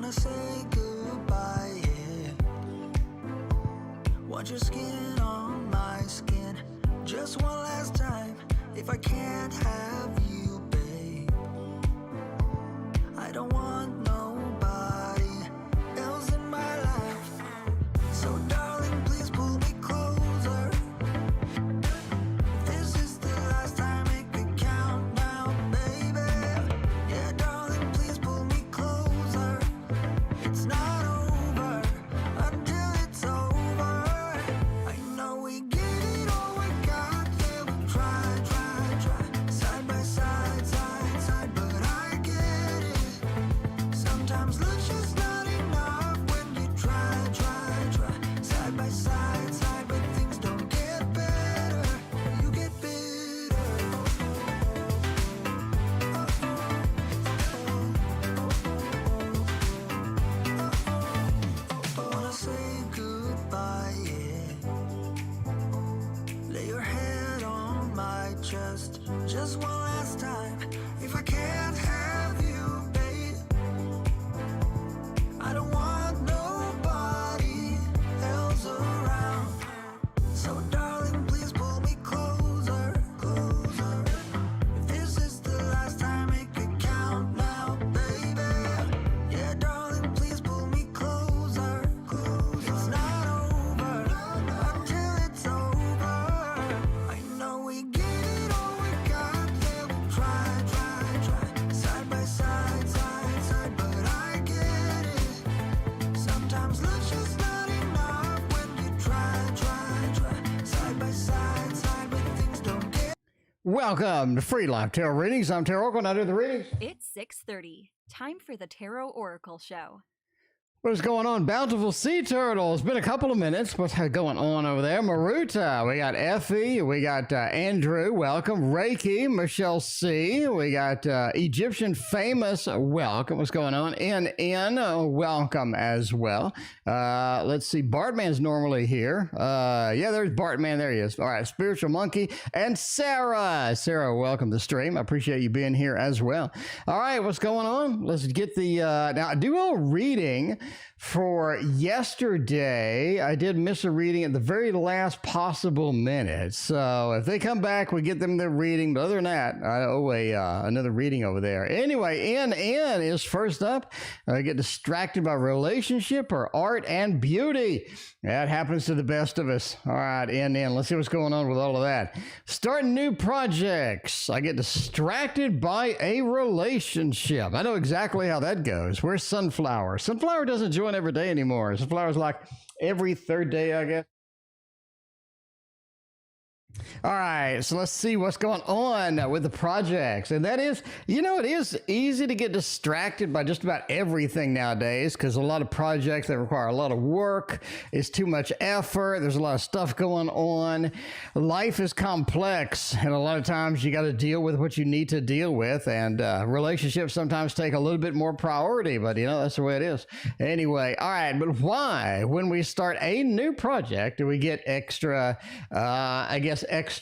wanna say goodbye, yeah. Want your skin on my skin, just one last time. If I can't have you, babe, I don't want nobody else in my life. So darling, please pull me closer. If this is the last time, make it count now, baby. Yeah, darling, please pull me closer. It's not over until it's over. I know we get it all we got, yeah, we try. Side by side, side, but I get it. Sometimes love's just not enough when you try. Side by side, but things don't get better. You get bitter. I wanna say goodbye, yeah. Lay your head on my chest, just one last time. If I can't have you, babe, I don't want nobody else around. So darling, please pull me closer. If this is the last time, make it count now, baby. Yeah, darling, please pull me closer. It's not over until it's over. I know we get it all we got, yeah, we try. Side by side, but I get it. Sometimes love's just not enough when you try. Side by side, but things don't get. Welcome to Free Live Tarot Readings. I'm TarotOracle, and I do the readings. It's 6:30. Time for the Tarot Oracle Show. What is going on, Bountiful Sea Turtle? It's been a couple of minutes. What's going on over there? Maruta, we got Effie, we got Andrew, welcome. Reiki, Michelle C, we got Egyptian Famous, welcome. What's going on? NN, welcome as well. Let's see, Bartman's normally here. Yeah, there's Bartman, there he is. All right, Spiritual Monkey, and Sarah. Sarah, welcome to the stream. I appreciate you being here as well. All right, what's going on? Let's get the, now I do a reading for yesterday. I did miss a reading at the very last possible minute. So if they come back, we get them the reading. But other than that, I owe another reading over there. Anyway, NN is first up. I get distracted by relationship or art and beauty. That happens to the best of us. All right, NN, let's see what's going on with all of that. Starting new projects. I get distracted by a relationship. I know exactly how that goes. Where's Sunflower? Sunflower doesn't join every day anymore. Sunflower's like every third day, I guess. All right, so let's see what's going on with the projects. And that is, you know, it is easy to get distracted by just about everything nowadays because a lot of projects that require a lot of work, it's too much effort, there's a lot of stuff going on. Life is complex, and a lot of times you got to deal with what you need to deal with, and relationships sometimes take a little bit more priority, but, you know, that's the way it is. Anyway, all right, but why, when we start a new project, do we get extra, extra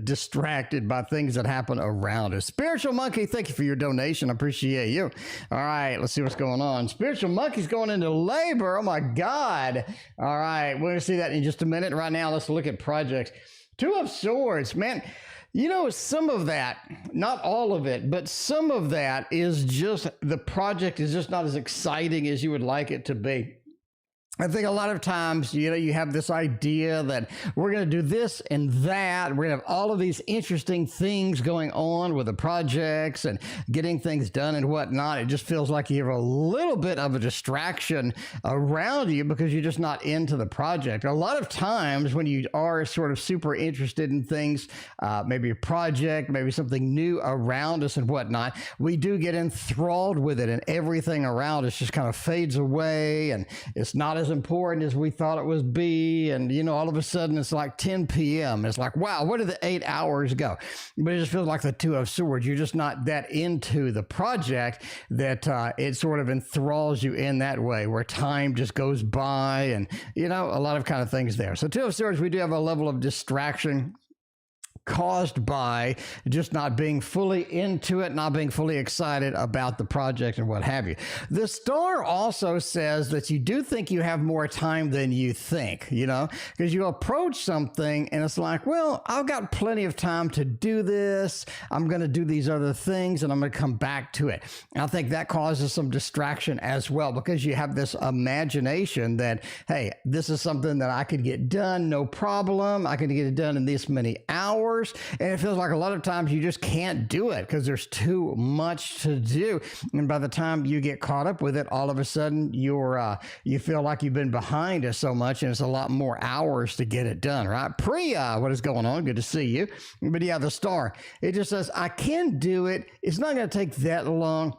distracted by things that happen around us? Spiritual Monkey, thank you for your donation. I appreciate you. All right, let's see what's going on. Spiritual Monkey's going into labor. Oh my God. All right, we're going to see that in just a minute. Right now, let's look at projects. Two of Swords, man. You know, some of that, not all of it, but some of that is just, the project is just not as exciting as you would like it to be. I think a lot of times, you know, you have this idea that we're going to do this and that. We're going to have all of these interesting things going on with the projects and getting things done and whatnot. It just feels like you have a little bit of a distraction around you because you're just not into the project. A lot of times when you are sort of super interested in things, maybe a project, maybe something new around us and whatnot, we do get enthralled with it, and everything around us just kind of fades away, and it's not as important as we thought it would be. And, you know, all of a sudden it's like 10 p.m. It's like, wow, where did the 8 hours go? But it just feels like the Two of Swords. You're just not that into the project that it sort of enthralls you in that way, where time just goes by, and, you know, a lot of kind of things there. So Two of Swords, we do have a level of distraction caused by just not being fully into it, not being fully excited about the project and what have you. The star also says that you do think you have more time than you think, you know, because you approach something and it's like, well, I've got plenty of time to do this. I'm going to do these other things and I'm going to come back to it. And I think that causes some distraction as well, because you have this imagination that, hey, this is something that I could get done, no problem. I could get it done in this many hours. And it feels like a lot of times you just can't do it because there's too much to do. And by the time you get caught up with it, all of a sudden you feel like you've been behind us so much, and it's a lot more hours to get it done, right? Priya, what is going on? Good to see you. But yeah, the star, it just says, I can do it. It's not going to take that long.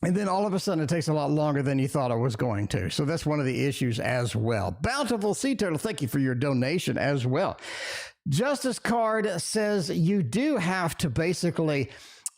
And then all of a sudden, it takes a lot longer than you thought it was going to. So that's one of the issues as well. Bountiful Sea Turtle, thank you for your donation as well. Justice card says you do have to basically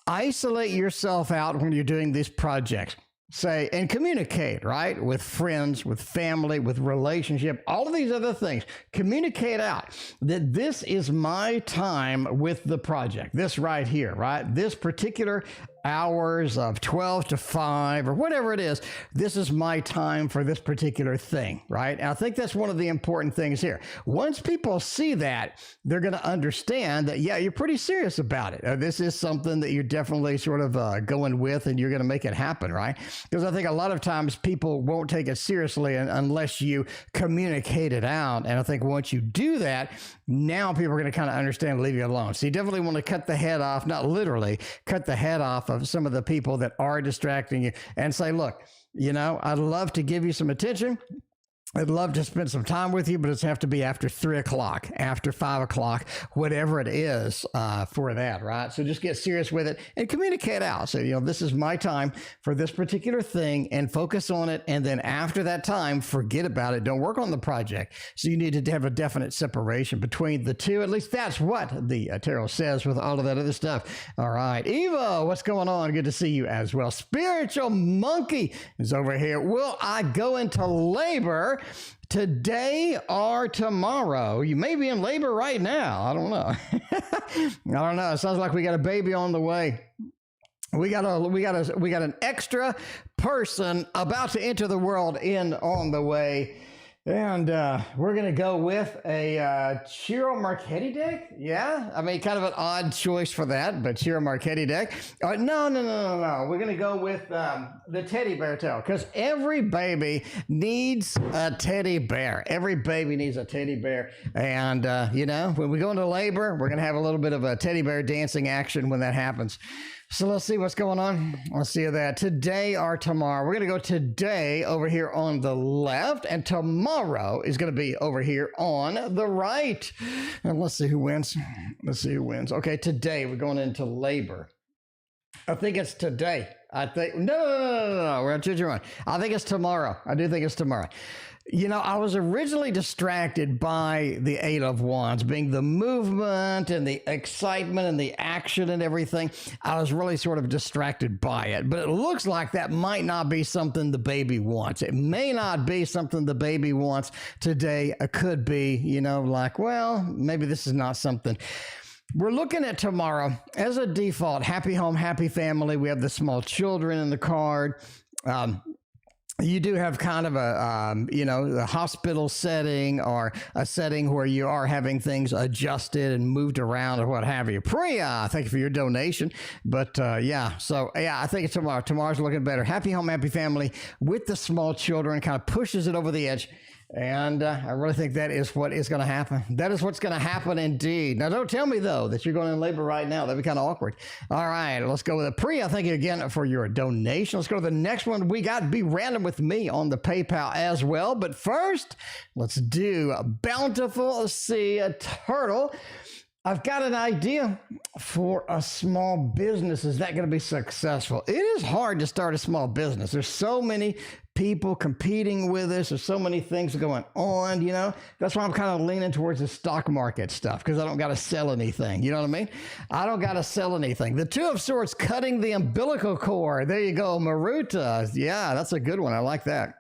isolate yourself out when you're doing these projects. Say, and communicate, right? With friends, with family, with relationship, all of these other things. Communicate out that this is my time with the project. This right here, right? This particular hours of 12 to 5 or whatever it is, this is my time for this particular thing, right? And I think that's one of the important things here. Once people see that, they're going to understand that, yeah, you're pretty serious about it. This is something that you're definitely sort of going with, and you're going to make it happen, right? Because I think a lot of times people won't take it seriously unless you communicate it out. And I think once you do that, now people are going to kind of understand and leave you alone. So you definitely want to cut the head off, not literally, cut the head off of some of the people that are distracting you and say, look, you know, I'd love to give you some attention. I'd love to spend some time with you, but it's have to be after 3 o'clock, after 5 o'clock, whatever it is for that, right? So just get serious with it and communicate out. So, you know, this is my time for this particular thing and focus on it. And then after that time, forget about it. Don't work on the project. So you need to have a definite separation between the two. At least that's what the tarot says with all of that other stuff. All right. Eva, what's going on? Good to see you as well. Spiritual Monkey is over here. Will I go into labor today or tomorrow? You may be in labor right now. I don't know. I don't know. It sounds like we got a baby on the way. We got an extra person about to enter the world on the way. And we're going to go with a Ciro Marchetti deck. Yeah, I mean, kind of an odd choice for that, but Ciro Marchetti deck. No. We're going to go with the teddy bear tarot, because every baby needs a teddy bear. Every baby needs a teddy bear. And, you know, when we go into labor, we're going to have a little bit of a teddy bear dancing action when that happens. So let's see what's going on. Let's see that today or tomorrow. We're going to go today over here on the left, and tomorrow is going to be over here on the right. And let's see who wins. Let's see who wins. Okay, today we're going into labor. I think it's today. No. We're going to change your mind. I think it's tomorrow. I do think it's tomorrow. You know, I was originally distracted by the 8 of Wands, being the movement and the excitement and the action and everything. I was really sort of distracted by it, but it looks like that might not be something the baby wants. It may not be something the baby wants today. It could be, you know, like, well, maybe this is not something. We're looking at tomorrow as a default. Happy home, happy family. We have the small children in the card. You do have kind of a, you know, a hospital setting or a setting where you are having things adjusted and moved around or what have you. Priya, thank you for your donation. But yeah, so yeah, I think it's tomorrow. Tomorrow's looking better. Happy home, happy family with the small children, kind of pushes it over the edge. And I really think that is what is going to happen. That is what's going to happen indeed. Now, don't tell me, though, that you're going in labor right now. That'd be kind of awkward. All right, let's go with it. Priya, thank you again for your donation. Let's go to the next one. We got Be Random with me on the PayPal as well. But first, let's do Bountiful Sea Turtle. I've got an idea for a small business. Is that going to be successful? It is hard to start a small business. There's so many people competing with us. There's so many things going on, you know. That's why I'm kind of leaning towards the stock market stuff, because I don't got to sell anything. You know what I mean? I don't got to sell anything. The Two of Swords, cutting the umbilical cord. There you go, Maruta. Yeah, that's a good one. I like that.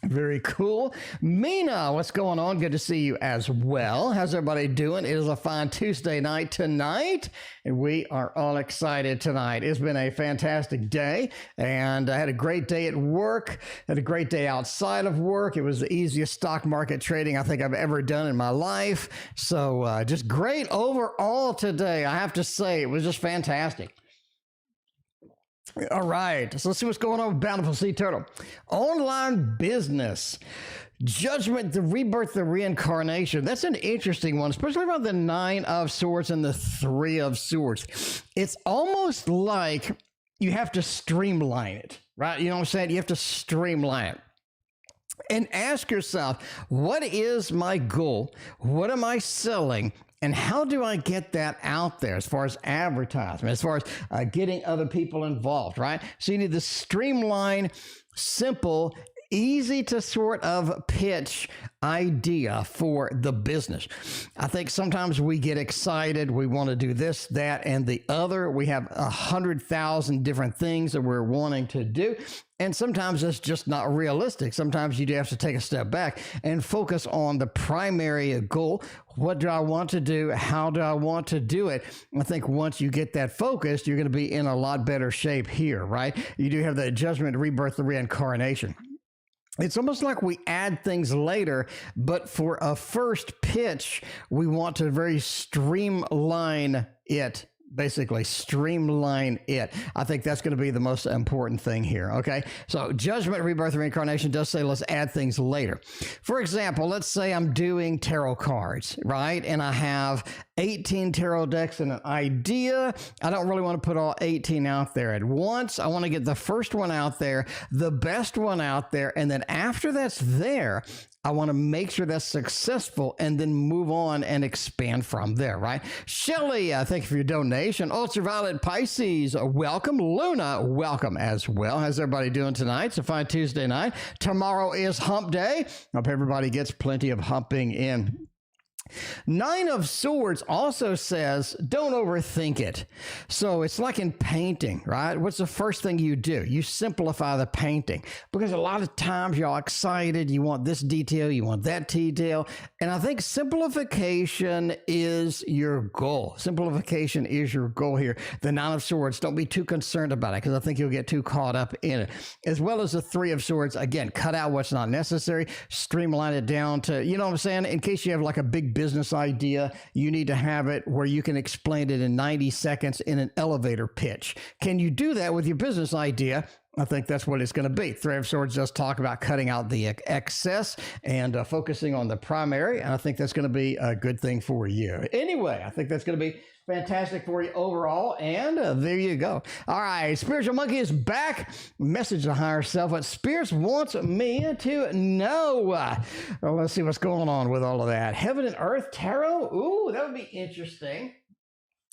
Very cool. Mina, what's going on? Good to see you as well. How's everybody doing? It is a fine Tuesday night tonight, and we are all excited tonight. It's been a fantastic day, and I had a great day at work, had a great day outside of work. It was the easiest stock market trading I think I've ever done in my life. So just great overall today. I have to say, it was just fantastic. All right, so let's see what's going on with Bountiful Sea Turtle. Online business, judgment, the rebirth, the reincarnation. That's an interesting one, especially around the 9 of Swords and the 3 of Swords. It's almost like you have to streamline it, right? You know what I'm saying? You have to streamline it. And ask yourself, what is my goal? What am I selling? And how do I get that out there as far as advertisement, as far as getting other people involved, right? So you need the streamline, simple, easy to sort of pitch idea for the business. I think sometimes we get excited. We want to do this, that, and the other. We have 100,000 different things that we're wanting to do. And sometimes it's just not realistic. Sometimes you do have to take a step back and focus on the primary goal. What do I want to do? How do I want to do it? I think once you get that focused, you're going to be in a lot better shape here, right? You do have the judgment, rebirth, the reincarnation. It's almost like we add things later, but for a first pitch, we want to very streamline it. Basically, streamline it. I think that's going to be the most important thing here, okay? So judgment, rebirth, reincarnation does say let's add things later. For example, let's say I'm doing tarot cards, right? And I have 18 tarot decks and an idea. I don't really want to put all 18 out there at once. I want to get the first one out there, the best one out there, and then after that's there, I want to make sure that's successful and then move on and expand from there, right? Shelly, thank you for your donation. Ultraviolet Pisces, welcome. Luna, welcome as well. How's everybody doing tonight? It's a fine Tuesday night. Tomorrow is hump day. Hope everybody gets plenty of humping in. 9 of Swords also says, don't overthink it. So it's like in painting, right? What's the first thing you do? You simplify the painting because a lot of times you're all excited. You want this detail, you want that detail. And I think simplification is your goal. Simplification is your goal here. The 9 of Swords, don't be too concerned about it because I think you'll get too caught up in it. As well as the 3 of Swords, again, cut out what's not necessary, streamline it down to, you know what I'm saying? In case you have like a big business idea, you need to have it where you can explain it in 90 seconds in an elevator pitch. Can you do that with your business idea? I think that's what it's going to be. 3 of Swords does talk about cutting out the excess and focusing on the primary, and I think that's going to be a good thing for you. Anyway, I think that's going to be fantastic for you overall, and there you go. All right, Spiritual Monkey is back. Message to higher self. What Spirits wants me to know. Well, let's see what's going on with all of that. Heaven and Earth Tarot. Ooh, that would be interesting.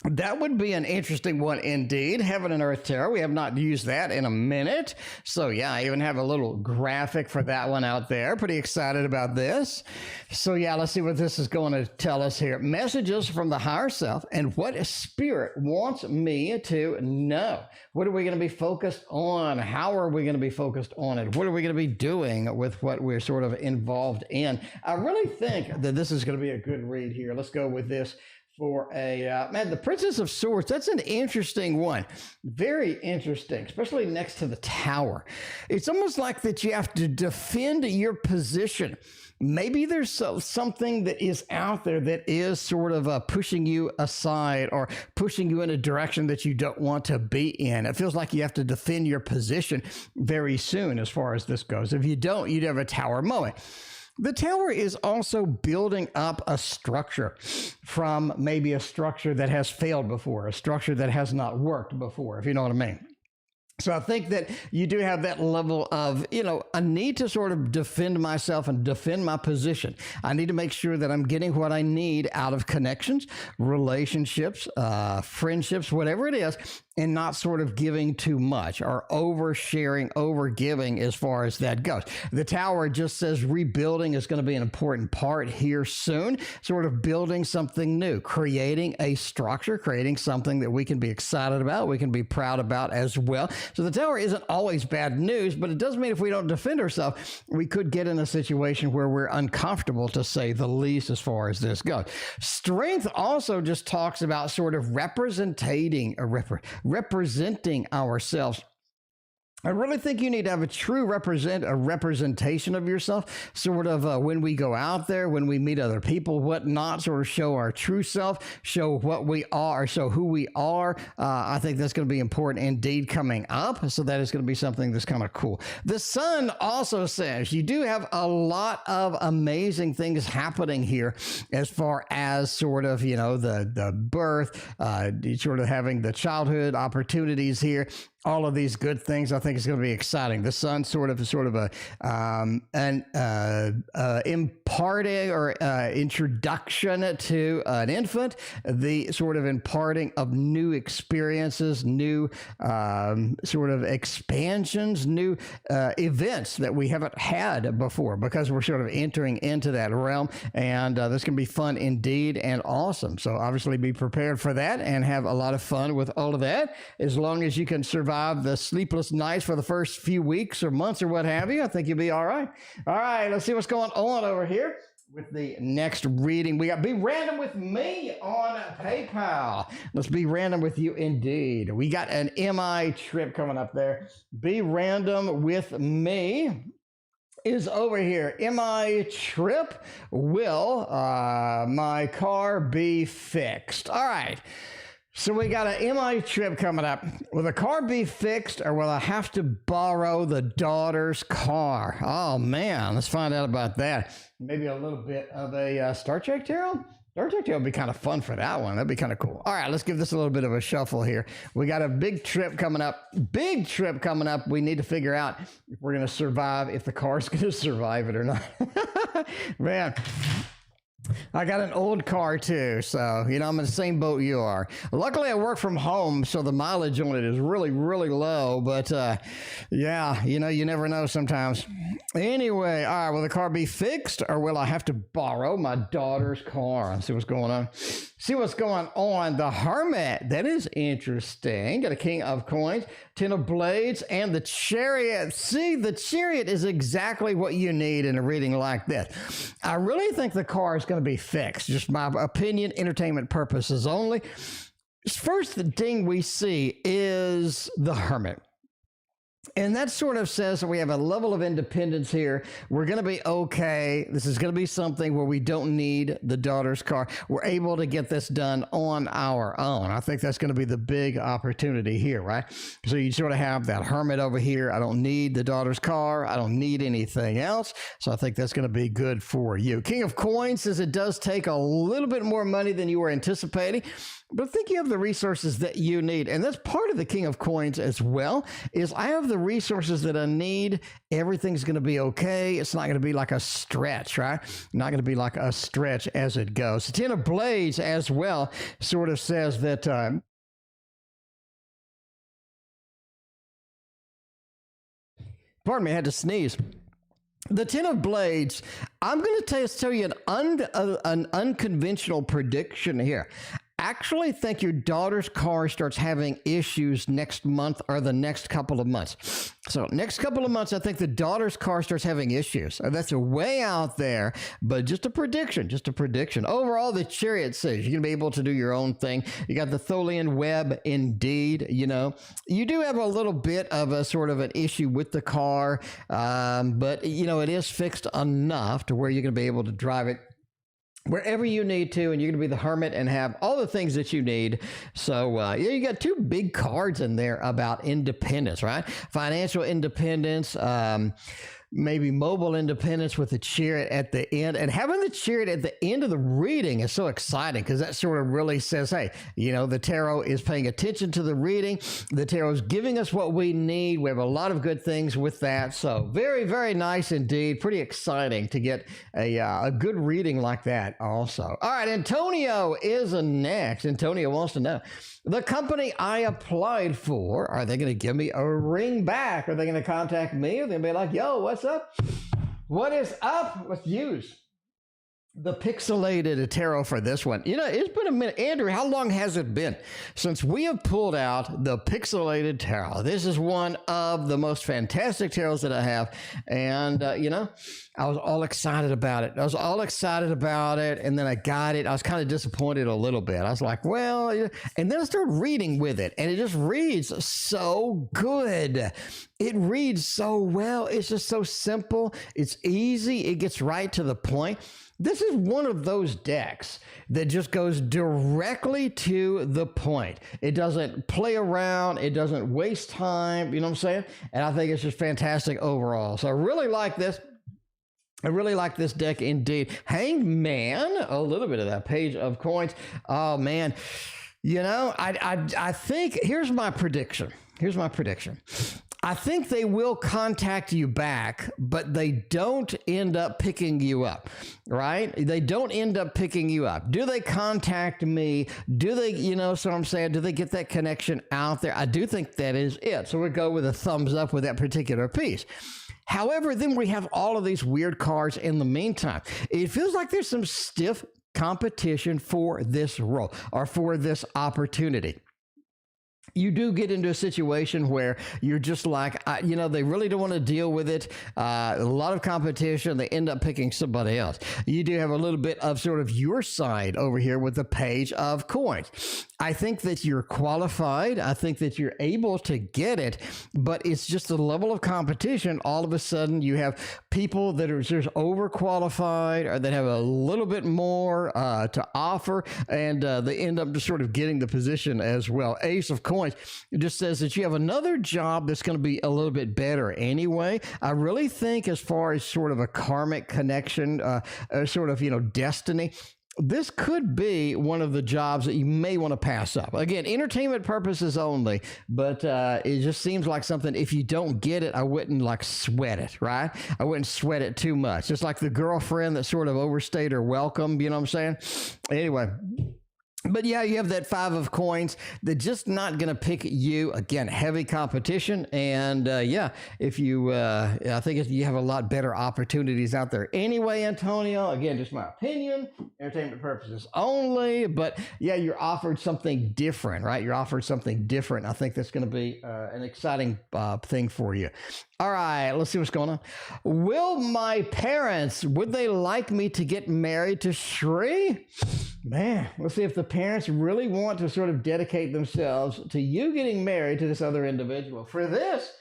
That would be an interesting one indeed. Heaven and Earth Tarot. We have not used that in a minute. So yeah, I even have a little graphic for that one out there. Pretty excited about this. So yeah, let's see what this is going to tell us here. Messages from the higher self and what Spirit wants me to know. What are we going to be focused on? How are we going to be focused on it? What are we going to be doing with what we're sort of involved in? I really think that this is going to be a good read here. Let's go with this. For a, man, the Princess of Swords, that's an interesting one. Very interesting, especially next to the Tower. It's almost like that you have to defend your position. Maybe there's something that is out there that is sort of pushing you aside or pushing you in a direction that you don't want to be in. It feels like you have to defend your position very soon as far as this goes. If you don't, you'd have a Tower moment. The Tower is also building up a structure from maybe a structure that has failed before, a structure that has not worked before, if you know what I mean. So I think that you do have that level of, you know, I need to sort of defend myself and defend my position. I need to make sure that I'm getting what I need out of connections, relationships, friendships, whatever it is, and not sort of giving too much or oversharing, overgiving as far as that goes. The Tower just says rebuilding is going to be an important part here soon, sort of building something new, creating a structure, creating something that we can be excited about, we can be proud about as well. So the Tower isn't always bad news, but it does mean if we don't defend ourselves, we could get in a situation where we're uncomfortable, to say the least, as far as this goes. Strength also just talks about sort of representing ourselves. I really think you need to have a true representation of yourself, sort of when we go out there, when we meet other people, whatnot, sort of show our true self, show what we are, show who we are. I think that's going to be important indeed coming up. So that is going to be something that's kind of cool. The Sun also says you do have a lot of amazing things happening here as far as sort of, you know, the birth, sort of having the childhood opportunities here. All of these good things, I think it's going to be exciting. The Sun sort of imparting or introduction to an infant, the sort of imparting of new experiences, new sort of expansions, new events that we haven't had before, because we're sort of entering into that realm, and this can be fun indeed and awesome. So obviously be prepared for that and have a lot of fun with all of that, as long as you can survive the sleepless nights for the first few weeks or months or what have you. I think you'll be all right. All right, let's see what's going on over here with the next reading. We got Be Random with me on PayPal. Let's be random with you indeed. We got an MI trip coming up there. Be Random with me is over here. MI trip. Will my car be fixed? All right. So we got an MI trip coming up. Will the car be fixed, or will I have to borrow the daughter's car? Oh, man. Let's find out about that. Maybe a little bit of a Star Trek Tarot? Star Trek Tarot would be kind of fun for that one. That'd be kind of cool. All right, let's give this a little bit of a shuffle here. We got a big trip coming up. Big trip coming up. We need to figure out if we're going to survive, if the car's going to survive it or not. Man. I got an old car too, so, you know, I'm in the same boat you are. Luckily, I work from home, so the mileage on it is really, really low, but, yeah, you know, you never know sometimes. Anyway, all right, will the car be fixed, or will I have to borrow my daughter's car? Let's see what's going on. See what's going on. The Hermit, that is interesting. Got a King of Coins, Ten of Blades, and the Chariot. See, the Chariot is exactly what you need in a reading like this. I really think the car is going to be fixed. Just my opinion, entertainment purposes only. First thing we see is the Hermit. And that sort of says that we have a level of independence here. We're going to be okay. This is going to be something where we don't need the daughter's car. We're able to get this done on our own. I think that's going to be the big opportunity here, right? So you sort of have that Hermit over here. I don't need the daughter's car. I don't need anything else. So I think that's going to be good for you. King of Coins says it does take a little bit more money than you were anticipating, but I think you have the resources that you need. And that's part of the King of Coins as well, is I have the resources that I need. Everything's going to be okay. It's not going to be like a stretch, right? Not going to be like a stretch as it goes. The Ten of Blades as well sort of says that pardon me, I had to sneeze. The Ten of Blades, I'm going to tell you an unconventional prediction here. Actually think your daughter's car starts having issues next month or the next couple of months. So next couple of months, I think the daughter's car starts having issues. That's way out there, but just a prediction, Overall, the Chariot says you're going to be able to do your own thing. You got the Tholian web indeed, you know. You do have a little bit of a sort of an issue with the car, but, you know, it is fixed enough to where you're going to be able to drive it wherever you need to, and you're going to be the Hermit and have all the things that you need. So, yeah, you got two big cards in there about independence, right? Financial independence, maybe mobile independence with the Chariot at the end. And having the Chariot at the end of the reading is so exciting, because that sort of really says, hey, you know, the tarot is paying attention to the reading. The tarot is giving us what we need. We have a lot of good things with that. So very, very nice indeed. Pretty exciting to get a good reading like that also. All right, Antonio is next. Antonio wants to know, the company I applied for, are they going to give me a ring back? Are they going to contact me? Are they going to be like, yo, what's up? What is up with yous? the pixelated tarot for this one. You know, it's been a minute. Andrew, how long has it been since we have pulled out the pixelated tarot? This is one of the most fantastic tarots that I have. And, you know, I was all excited about it. And then I got it. I was kind of disappointed a little bit. I was like, well, and then I started reading with it, and it just reads so good. It reads so well. It's just so simple. It's easy. It gets right to the point. This is one of those decks that just goes directly to the point. It doesn't play around. It doesn't waste time. You know what I'm saying? And I think it's just fantastic overall. So I really like this. I really like this deck indeed. Hanged Man, a little bit of that page of coins. Oh, man. You know, I think, here's my prediction. I think they will contact you back, but they don't end up picking you up, right? They don't end up picking you up. Do they contact me? Do they, you know, so I'm saying, do they get that connection out there? I do think that is it. So we'll go with a thumbs up with that particular piece. However, then we have all of these weird cards in the meantime. It feels like there's some stiff competition for this role or for this opportunity. You do get into a situation where you're just like, you know, they really don't want to deal with it. A lot of competition. They end up picking somebody else. You do have a little bit of sort of your side over here with the page of coins. I think that you're qualified. I think that you're able to get it, but it's just the level of competition. All of a sudden you have people that are just overqualified or that have a little bit more to offer, and they end up just sort of getting the position as well. Ace of Coins. It just says that you have another job that's going to be a little bit better anyway. I really think as far as sort of a karmic connection, sort of, you know, destiny, this could be one of the jobs that you may want to pass up. Again, entertainment purposes only, but it just seems like something, if you don't get it, I wouldn't like sweat it, right? I wouldn't sweat it too much. Just like the girlfriend that sort of overstayed her welcome, you know what I'm saying? Anyway. But yeah, you have that Five of Coins. They're just not going to pick you. Again, heavy competition. And yeah, if you, I think if you have a lot better opportunities out there. Anyway, Antonio, again, just my opinion, entertainment purposes only. But yeah, you're offered something different, right? You're offered something different. I think that's going to be an exciting thing for you. All right, let's see what's going on. Will my parents, would they like me to get married to Shri? Man, let's see if the parents really want to sort of dedicate themselves to you getting married to this other individual. For this,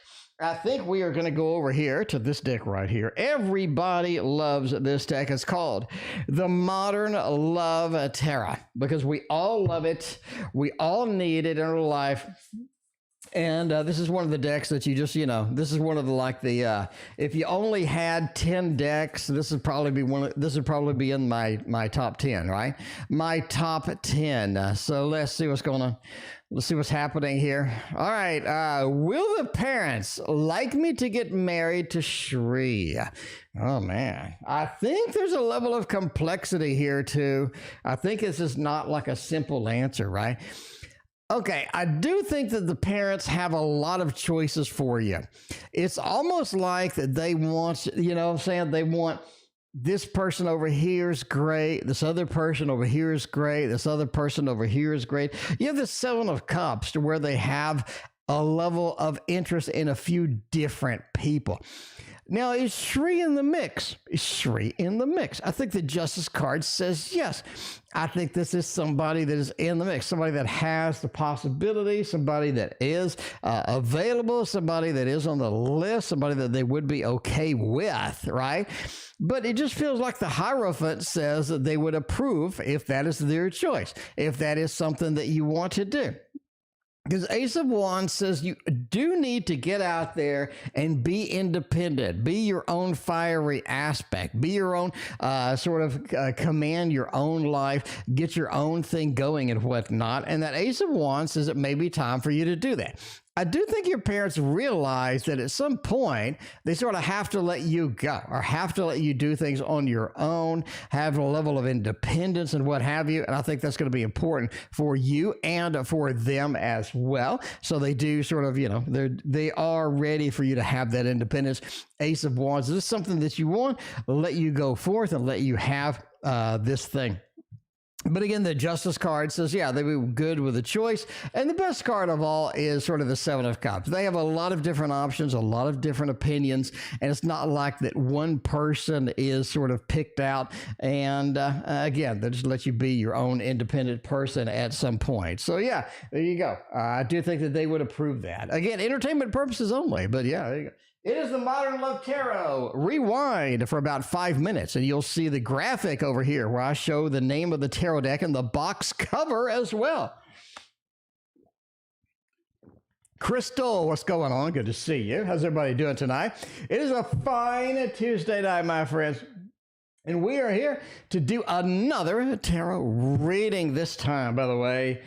I think we are going to go over here to this deck right here. Everybody loves this deck. It's called the Modern Love Tarot because we all love it. We all need it in our life. And this is one of the decks that you just, you know, this is one of the, like the, if you only had 10 decks, this would probably be in my top 10, right? My top 10. So let's see what's going on. Let's see what's happening here. All right. Will the parents like me to get married to Shri? Oh, man. I think there's a level of complexity here, too. I think this is not like a simple answer, right? Okay, I do think that the parents have a lot of choices for you. It's almost like that they want, you know what I'm saying? They want this person over here is great. This other person over here is great. This other person over here is great. You have the Seven of Cups to where they have a level of interest in a few different people. Now, is Shri in the mix? Is Shri in the mix? I think the Justice card says yes. I think this is somebody that is in the mix, somebody that has the possibility, somebody that is available, somebody that is on the list, somebody that they would be okay with, right? But it just feels like the Hierophant says that they would approve if that is their choice, if that is something that you want to do. Because Ace of Wands says you do need to get out there and be independent, be your own fiery aspect, be your own command your own life, get your own thing going and whatnot. And that Ace of Wands says it may be time for you to do that. I do think your parents realize that at some point they sort of have to let you go or have to let you do things on your own, have a level of independence and what have you. And I think that's going to be important for you and for them as well. So they do sort of, you know, they are ready for you to have that independence. Ace of Wands, is this something that you want? Let you go forth and let you have this thing. But again, the Justice card says, yeah, they were good with a choice. And the best card of all is sort of the Seven of Cups. They have a lot of different options, a lot of different opinions. And it's not like that one person is sort of picked out. And again, they just let you be your own independent person at some point. So yeah, there you go. I do think that they would approve that. Again, entertainment purposes only. But yeah, there you go. It is the Modern Love Tarot. Rewind for about 5 minutes, and you'll see the graphic over here where I show the name of the tarot deck and the box cover as well. Crystal, what's going on? Good to see you. How's everybody doing tonight? It is a fine Tuesday night, my friends. And we are here to do another tarot reading this time, by the way.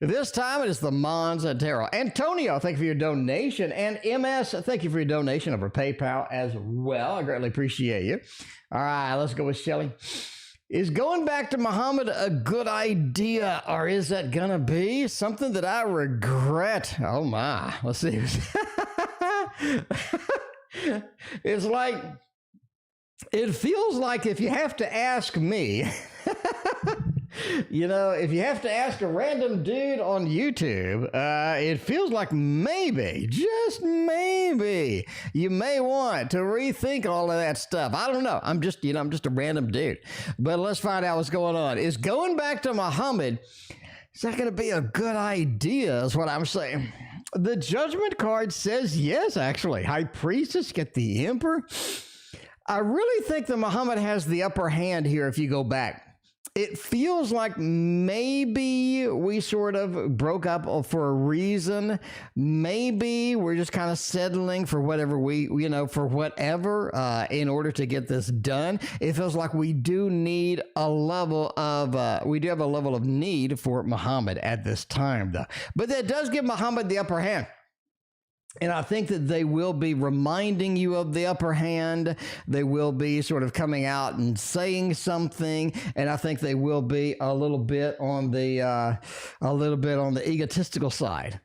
This time it is the Mons Tarot. Antonio, thank you for your donation. And MS, thank you for your donation over PayPal as well. I greatly appreciate you. All right, let's go with Shelly. Is going back to Mohamed a good idea, or is that going to be something that I regret? Oh, my. Let's see. It's like, it feels like if you have to ask me... You know, if you have to ask a random dude on YouTube, it feels like maybe, just maybe, you may want to rethink all of that stuff. I don't know. I'm just a random dude. But let's find out what's going on. Is going back to Mohamed, is that going to be a good idea is what I'm saying. The Judgment card says yes, actually. High Priestess, get the Emperor. I really think that Mohamed has the upper hand here if you go back. It feels like maybe we sort of broke up for a reason. Maybe we're just kind of settling for whatever for whatever in order to get this done. It feels like we do need a level of, we do have a level of need for Mohamed at this time, though. But that does give Mohamed the upper hand. And I think that they will be reminding you of the upper hand. They will be sort of coming out and saying something. And I think they will be a little bit on the egotistical side,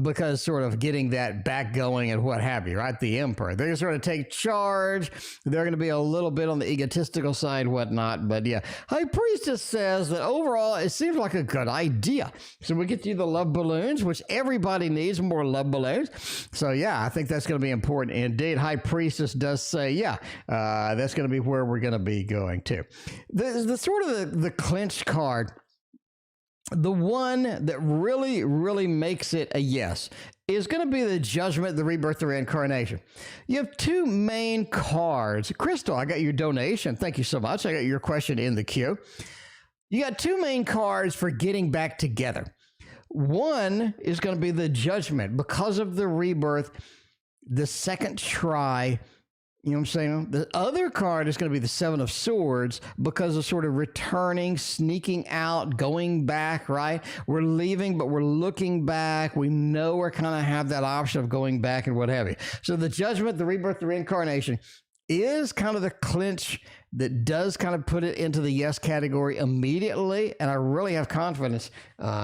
because sort of getting that back going and what have you, right? The Emperor. They're going to sort of take charge. They're going to be a little bit on the egotistical side, whatnot. But yeah, High Priestess says that overall, it seems like a good idea. So we get to the love balloons, which everybody needs more love balloons. So yeah, I think that's going to be important indeed. High Priestess does say, yeah, that's going to be where we're going to be going to. The sort of the clinch card, the one that really, really makes it a yes, is going to be the Judgment, the Rebirth, the Reincarnation. You have two main cards. Crystal, I got your donation. Thank you so much. I got your question in the queue. You got two main cards for getting back together. One is going to be the Judgment because of the rebirth, the second try. You know what I'm saying? The other card is going to be the Seven of Swords because of sort of returning, sneaking out, going back, right? We're leaving, but we're looking back. We know we're kind of have that option of going back and what have you. So the Judgment, the Rebirth, the Reincarnation is kind of the clinch that does kind of put it into the yes category immediately. And I really have confidence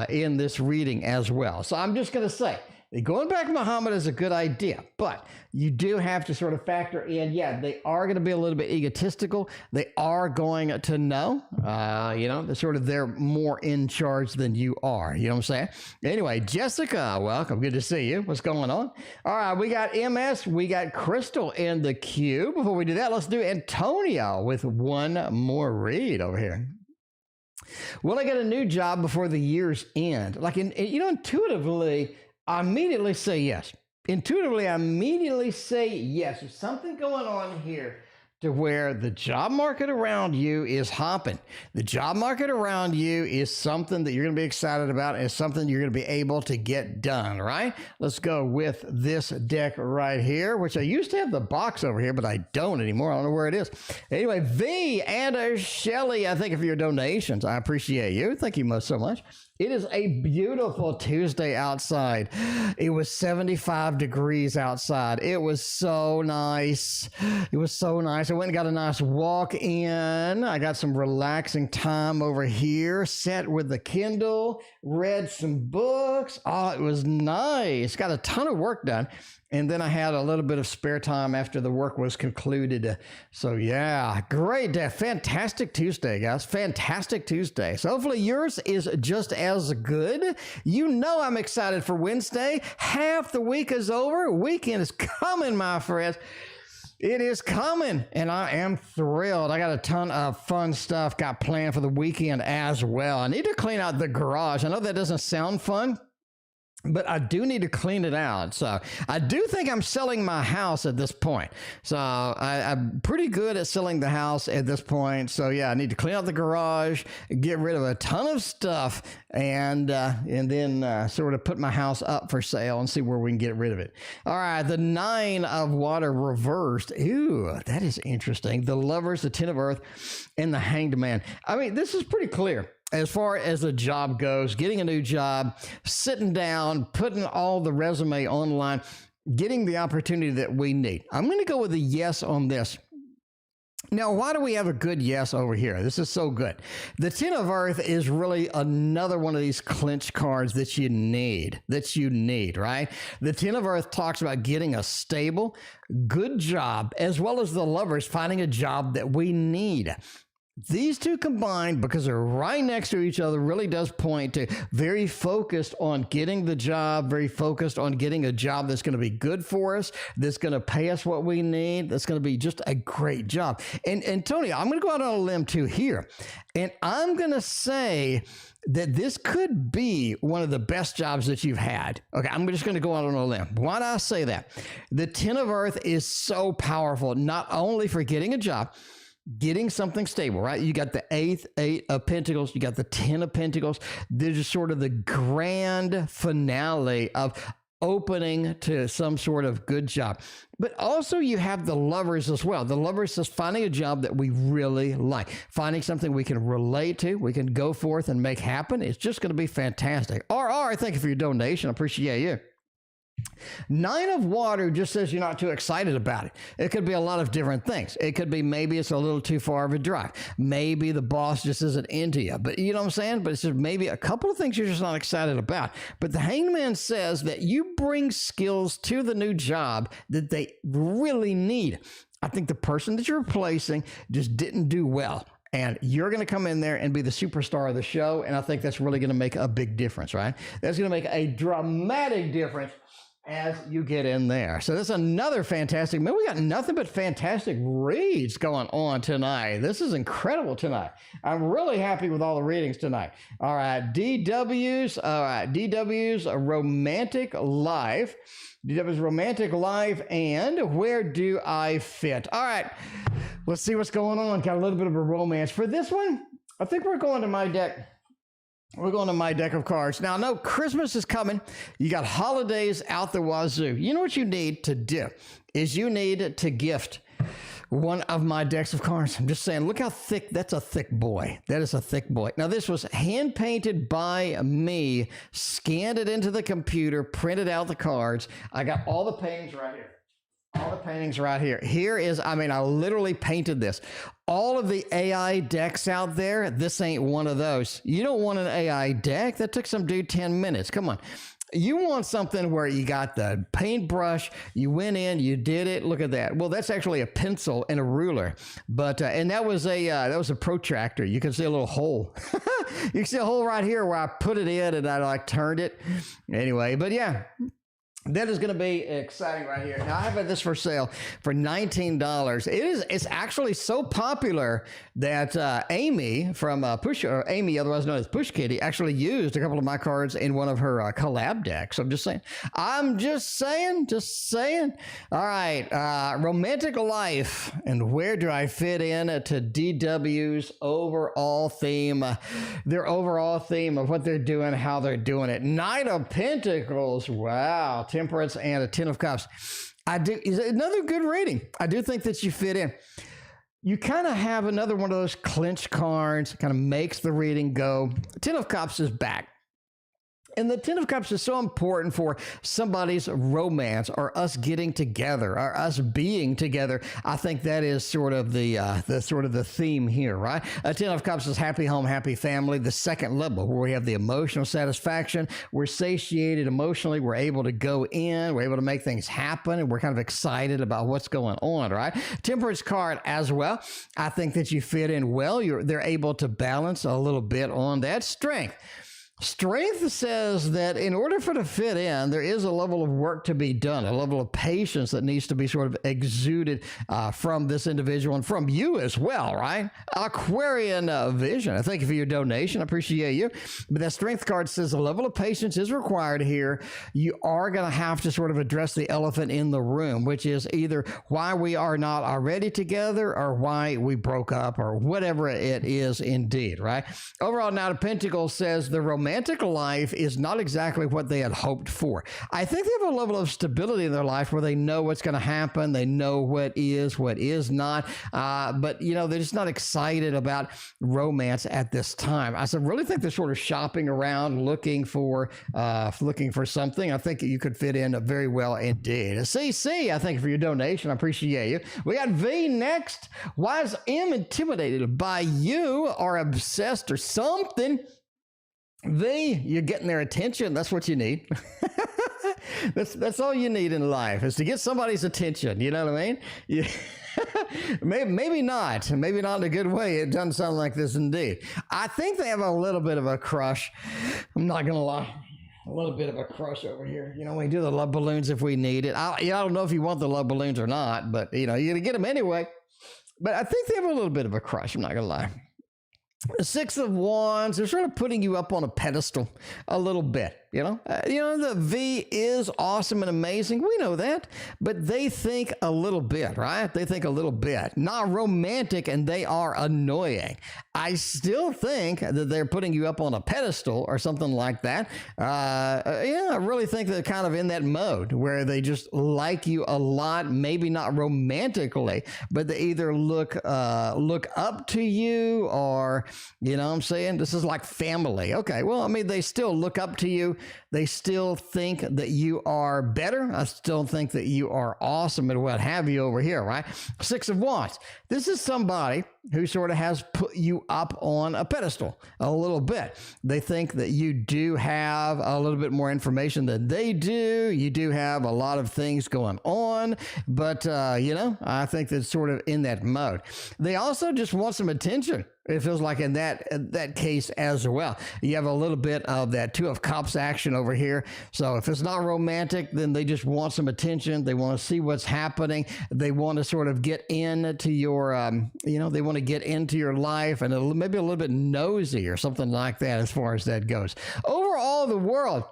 in this reading as well. So I'm just going to say, going back to Mohamed is a good idea, but you do have to sort of factor in, yeah, they are going to be a little bit egotistical. They are going to know, they're more in charge than you are. You know what I'm saying? Anyway, Jessica, welcome. Good to see you. What's going on? All right, we got MS. We got Crystal in the queue. Before we do that, let's do Antonio with one more read over here. Will I get a new job before the year's end? Intuitively, I immediately say yes. Intuitively, I immediately say yes. There's something going on here to where the job market around you is hopping. The job market around you is something that you're going to be excited about and something you're going to be able to get done, right? Let's go with this deck right here, which I used to have the box over here, but I don't anymore. I don't know where it is. Anyway, V and Shelly, I thank you for your donations. I appreciate you. Thank you so much. It is a beautiful Tuesday outside. It was 75 degrees outside. It was so nice. It was so nice. So I went and got a nice walk in. I got some relaxing time over here, sat with the Kindle, read some books. Oh, it was nice. Got a ton of work done. And then I had a little bit of spare time after the work was concluded. So yeah, great day. Fantastic Tuesday, guys. Fantastic Tuesday. So hopefully yours is just as good. You know I'm excited for Wednesday. Half the week is over. Weekend is coming, my friends. It is coming, and I am thrilled. I got a ton of fun stuff got planned for the weekend as well. I need to clean out the garage. I know that doesn't sound fun, but I do need to clean it out. So I do think I'm selling my house at this point. So I'm pretty good at selling the house at this point. So yeah, I need to clean out the garage, get rid of a ton of stuff, and then sort of put my house up for sale and see where we can get rid of it. All right, the 9 of water reversed. Ooh, that is interesting. The Lovers, the 10 of earth, and the Hanged Man. I mean, this is pretty clear. As far as a job goes, getting a new job, sitting down, putting all the resume online, getting the opportunity that we need. I'm going to go with a yes on this. Now, why do we have a good yes over here? This is so good. The 10 of earth is really another one of these clinch cards that you need, right? The 10 of earth talks about getting a stable, good job, as well as the Lovers finding a job that we need. These two combined, because they're right next to each other, really does point to very focused on getting the job, very focused on getting a job that's going to be good for us, that's going to pay us what we need, that's going to be just a great job. And Tony, I'm going to go out on a limb too here, and I'm going to say that this could be one of the best jobs that you've had. Okay, I'm just going to go out on a limb. Why do I say that? The 10 of earth is so powerful, not only for getting a job, getting something stable, right? You got the 8 of pentacles, you got the 10 of pentacles. They're just sort of the grand finale of opening to some sort of good job. But also you have the Lovers as well. The Lovers is finding a job that we really like, finding something we can relate to, we can go forth and make happen. It's just going to be fantastic. RR, thank you for your donation. I appreciate you. 9 of water just says you're not too excited about it. It could be a lot of different things. It could be maybe it's a little too far of a drive. Maybe the boss just isn't into you. But you know what I'm saying? But it's just maybe a couple of things you're just not excited about. But the Hanged Man says that you bring skills to the new job that they really need. I think the person that you're replacing just didn't do well. And you're going to come in there and be the superstar of the show. And I think that's really going to make a big difference, right? That's going to make a dramatic difference as you get in there. So that's another fantastic, man, we got nothing but fantastic reads going on tonight. This is incredible tonight. I'm really happy with all the readings tonight. All right, DW's romantic life. DW's romantic life, and where do I fit? All right, let's see what's going on. Got a little bit of a romance. For this one, I think we're going to my deck. We're going to my deck of cards. Now, I know Christmas is coming. You got holidays out the wazoo. You know what you need to do is you need to gift one of my decks of cards. I'm just saying, look how thick. That's a thick boy. That is a thick boy. Now, this was hand painted by me, scanned it into the computer, printed out the cards. I got all the paintings right here. All the paintings right here. Here is, I mean, I literally painted this. All of the AI decks out there, this ain't one of those. You don't want an AI deck. That took some dude 10 minutes. Come on. You want something where you got the paintbrush, you went in, you did it. Look at that. Well, that's actually a pencil and a ruler. But, and that was a protractor. You can see a little hole. You can see a hole right here where I put it in and I like turned it. Anyway, but yeah. That is going to be exciting right here. Now, I have this for sale for $19. It's actually so popular that Amy from Amy, otherwise known as Push Kitty, actually used a couple of my cards in one of her collab decks. I'm just saying. All right, romantic life, and where do I fit in to DW's overall theme? Their overall theme of what they're doing, how they're doing it. Knight of Pentacles. Wow. Temperance and a 10 of Cups. Is another good reading. I do think that you fit in. You kind of have another one of those clinch cards, kind of makes the reading go. 10 of Cups is back. And the Ten of Cups is so important for somebody's romance or us getting together or us being together. I think that is sort of the theme here, right? A Ten of Cups is happy home, happy family. The second level where we have the emotional satisfaction. We're satiated emotionally. We're able to go in. We're able to make things happen. And we're kind of excited about what's going on, right? Temperance card as well. I think that you fit in well. They're able to balance a little bit on that. Strength. Strength says that in order for it to fit in, there is a level of work to be done, a level of patience that needs to be sort of exuded from this individual and from you as well, right? Aquarian Vision, I thank you for your donation. I appreciate you. But that strength card says a level of patience is required here. You are going to have to sort of address the elephant in the room, which is either why we are not already together or why we broke up or whatever it is indeed, right? Overall, Knight of Pentacles says the romantic life is not exactly what they had hoped for. I think they have a level of stability in their life where they know what's going to happen. They know what is not. But, you know, they're just not excited about romance at this time. I really think they're sort of shopping around, looking for something. I think you could fit in very well indeed. CC, I thank you for your donation. I appreciate you. We got V next. Why is M intimidated by you or obsessed or something? V, you're getting their attention. That's what you need. That's all you need in life is to get somebody's attention. You know what I mean? Yeah. Maybe not in a good way. It doesn't sound like this indeed. I think they have a little bit of a crush. I'm not going to lie. A little bit of a crush over here. You know, we do the love balloons if we need it. I don't know if you want the love balloons or not, but, you know, you're going to get them anyway. But I think they have a little bit of a crush. I'm not going to lie. The Six of Wands, they're sort of putting you up on a pedestal a little bit, you know? The V is awesome and amazing. We know that. But they think a little bit, right? They think a little bit. Not romantic, and they are annoying. I still think that they're putting you up on a pedestal or something like that. I really think they're kind of in that mode where they just like you a lot, maybe not romantically, but they either look up to you or... You know what I'm saying? This is like family. Okay, well, I mean, they still look up to you. They still think that you are better. I still think that you are awesome and what have you over here, right? Six of Wands. This is somebody who sort of has put you up on a pedestal a little bit. They think that you do have a little bit more information than they do. You do have a lot of things going on, but, I think that's sort of in that mode. They also just want some attention. It feels like in that case as well. You have a little bit of that Two of Cups action over here. So if it's not romantic, then they just want some attention. They want to see what's happening. They want to sort of get into your, they want to get into your life and maybe a little bit nosy or something like that as far as that goes. Overall, the world,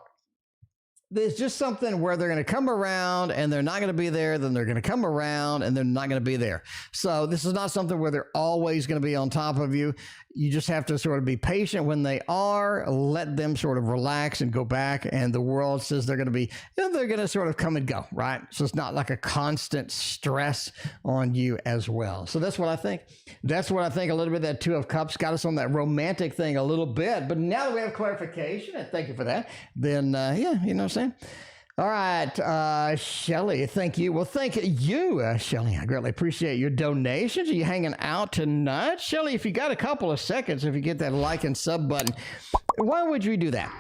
there's just something where they're going to come around and they're not going to be there, then they're going to come around and they're not going to be there. So this is not something where they're always going to be on top of you. You just have to sort of be patient when they are, let them sort of relax and go back. And the world says they're going to be, they're going to sort of come and go, right? So it's not like a constant stress on you as well. So that's what I think. That's what I think a little bit. That Two of Cups got us on that romantic thing a little bit. But now that we have clarification, and thank you for that, then, you know what I'm saying? All right, Shelly, thank you. Well, thank you, Shelly. I greatly appreciate your donations. Are you hanging out tonight? Shelly, if you got a couple of seconds, if you get that like and sub button, why would you do that?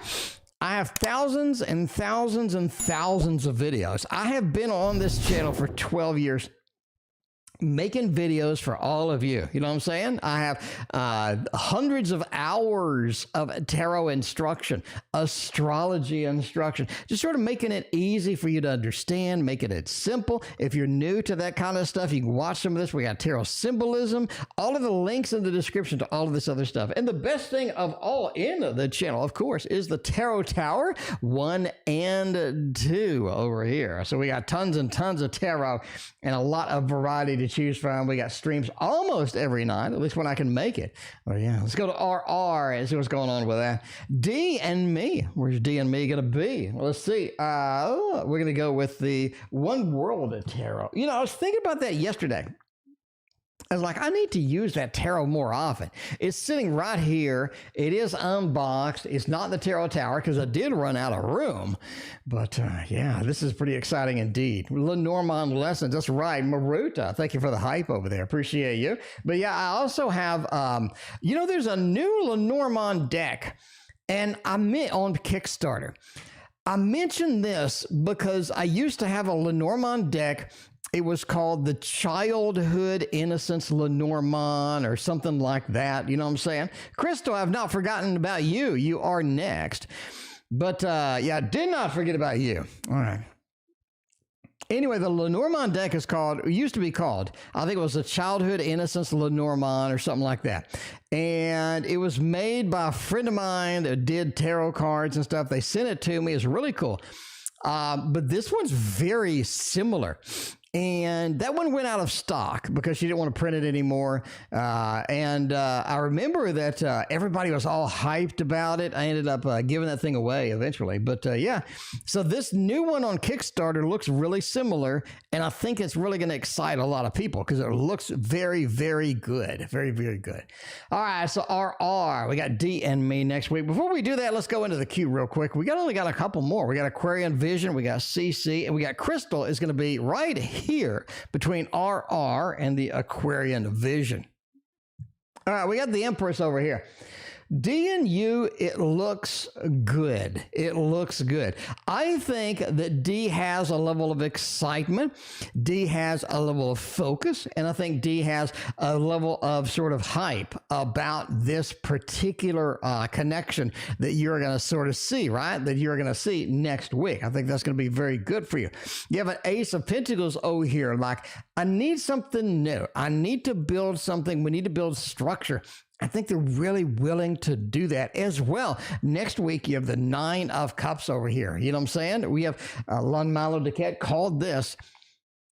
I have thousands and thousands and thousands of videos. I have been on this channel for 12 years. Making videos for all of you. You know what I'm saying? I have hundreds of hours of tarot instruction, astrology instruction, just sort of making it easy for you to understand, making it simple. If you're new to that kind of stuff, you can watch some of this. We got tarot symbolism, all of the links in the description to all of this other stuff. And the best thing of all in the channel, of course, is the Tarot Tower 1 and 2 over here. So we got tons and tons of tarot and a lot of variety to choose from. We got streams almost every night, at least when I can make it. Oh yeah, let's go to RR and see what's going on with that. D and me. Where's D and me gonna be? Well, let's see. We're gonna go with the One World Tarot. You know, I was thinking about that yesterday. I was like, I need to use that tarot more often. It's sitting right here. It is unboxed. It's not the tarot tower because I did run out of room. But yeah, this is pretty exciting indeed. Lenormand lessons. That's right. Maruta, thank you for the hype over there. Appreciate you. But yeah, I also have, there's a new Lenormand deck, and I meant on Kickstarter. I mentioned this because I used to have a Lenormand deck. It was called the Childhood Innocence Lenormand or something like that. You know what I'm saying? Crystal, I've not forgotten about you. You are next. But yeah, did not forget about you. All right. Anyway, the Lenormand deck used to be called, I think it was the Childhood Innocence Lenormand or something like that. And it was made by a friend of mine that did tarot cards and stuff. They sent it to me. It's really cool. But this one's very similar. And that one went out of stock because she didn't want to print it anymore. I remember that everybody was all hyped about it. I ended up giving that thing away eventually. But yeah, so this new one on Kickstarter looks really similar. And I think it's really going to excite a lot of people because it looks very, very good. Very, very good. All right, so RR, we got D and me next week. Before we do that, let's go into the queue real quick. We only got a couple more. We got Aquarian Vision, we got CC, and we got Crystal is going to be right here between RR and the Aquarian Vision. All right, we got the Empress over here. D and U, it looks good. It looks good. I think that D has a level of excitement. D has a level of focus. And I think D has a level of sort of hype about this particular connection that you're going to sort of see, right? That you're going to see next week. I think that's going to be very good for you. You have an Ace of Pentacles over here. Like, I need something new. I need to build something. We need to build structure. I think they're really willing to do that as well. Next week, you have the Nine of Cups over here. You know what I'm saying? We have Lon Malo Duquette called this,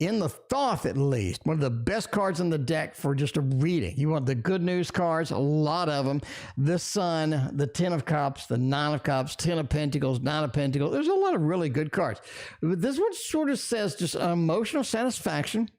in the Thoth at least, one of the best cards in the deck for just a reading. You want the good news cards, a lot of them. The Sun, the Ten of Cups, the Nine of Cups, Ten of Pentacles, Nine of Pentacles. There's a lot of really good cards. But this one sort of says just an emotional satisfaction,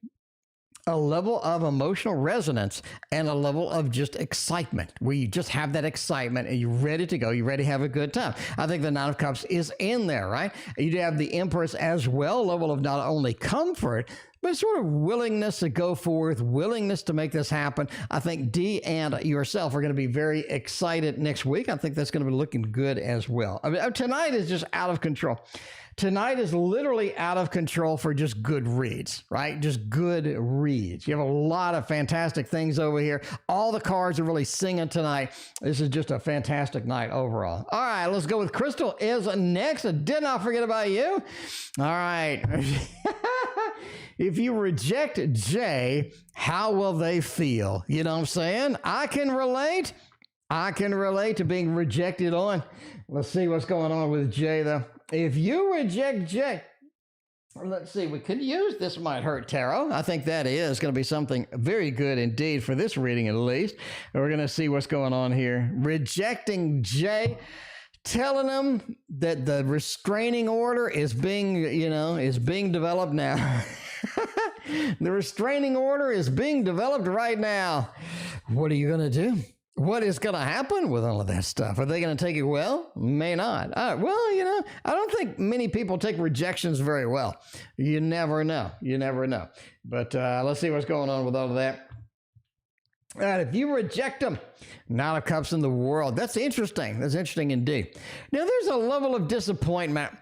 a level of emotional resonance, and a level of just excitement where you just have that excitement and you're ready to go. You're ready to have a good time. I think the Nine of Cups is in there, right? You have the Empress as well, level of not only comfort, but sort of willingness to go forth, willingness to make this happen. I think D and yourself are going to be very excited next week. I think that's going to be looking good as well. I mean, tonight is just out of control. Tonight is literally out of control for just good reads, right? Just good reads. You have a lot of fantastic things over here. All the cards are really singing tonight. This is just a fantastic night overall. All right, let's go with Crystal is next. I did not forget about you. All right. If you reject J, how will they feel? You know what I'm saying? I can relate. I can relate to being rejected on. Let's see what's going on with J, though. If you reject J, let's see, we could use This Might Hurt Tarot. I think that is going to be something very good indeed for this reading at least. We're going to see what's going on here. Rejecting J, telling them that the restraining order is being developed now. The restraining order is being developed right now. What are you going to do? What is going to happen with all of that stuff? Are they going to take it well? May not. Well, I don't think many people take rejections very well. You never know. You never know. But let's see what's going on with all of that. All right, if you reject them, Nine of Cups in the world. That's interesting. That's interesting indeed. Now, there's a level of disappointment.